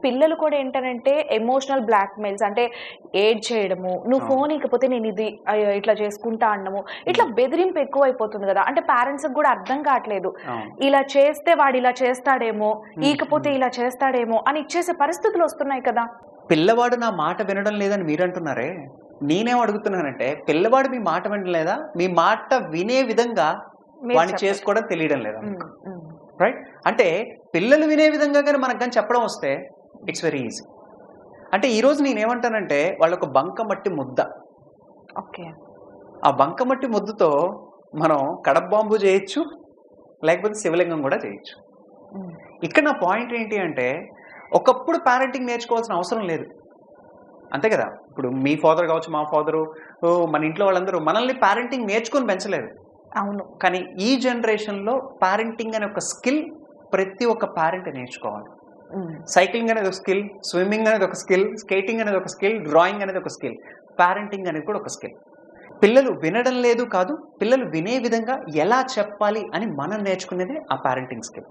పిల్లలు కూడా ఏంటనంటే ఎమోషనల్ బ్లాక్‌మెయిల్స్ అంటే ఏడ్ చేయడము, "నువ్వు అవును. ఫోన్ ఇయ్యకపోతే నేనిది ఇట్లా చేసుకుంటా" అనడము. ఇట్లా బెదిరింపు ఎక్కువైపోతుంది గదా! అంటే పేరెంట్స్‌కి గూడా అర్థం కావట్లేదు. అవును. ఇలా చేస్తే వాడిలా చేస్తాడేమో, హ్మ్. ఈకపోతే హ్మ్. ఇలా చేస్తాడేమో అని ఇచ్చేసే పరిస్థితులొస్తున్నాయి కదా! పిల్లవాడు నా మాట వినడం లేదని మీరంటున్నారే, నేనేం అడుగుతున్నానంటే, పిల్లవాడు మీ మాట వినడం లేదా? మీ మాట వినే విధంగా మీరు వాడిని చెప్పండి. చేసుకోవడం తెలియడం లేదా హ్మ్. మీకు? హ్మ్. రైట్? అంటే పిల్లలు వినే విధంగా గాని మనకు గాని చెప్పడం వస్తే ఇట్స్ వెరీ ఈజీ. అంటే ఈరోజు నేనేమంటానంటే వాళ్ళొక బంకమట్టి ముద్ద. ఓకే. ఆ బంకమట్టి ముద్దతో మనం కడప బాంబు చేయొచ్చు, లేకపోతే శివలింగం గూడా చేయొచ్చు. హ్మ్. ఇక్కడ నా పాయింట్ ఏంటి అంటే, ఒకప్పుడు పేరెంటింగ్ నేర్చుకోవాల్సిన అవసరం లేదు. అంతే కదా! ఇప్పుడు మీ ఫాదర్ కావచ్చు, మా ఫాదరు మన ఇంట్లో వాళ్ళందరూ మనల్ని పేరెంటింగ్ నేర్చుకొని పెంచలేదు. అవును. కానీ ఈ జనరేషన్‌లో పేరెంటింగ్ అనే ఒక స్కిల్ ప్రతి ఒక్క పేరెంట్ నేర్చుకోవాలి. హ్మ్. సైక్లింగ్ అనేది ఒక స్కిల్, స్విమ్మింగ్ అనేది ఒక స్కిల్, స్కేటింగ్ అనేది ఒక స్కిల్, డ్రాయింగ్ అనేది ఒక స్కిల్. పేరెంటింగ్ అనేది కూడా ఒక స్కిల్. పిల్లలు వినడం లేదు కాదు, పిల్లలు వినే విధంగా ఎలా చెప్పాలి అని మనం నేర్చుకునేదే ఆ పేరెంటింగ్ స్కిల్.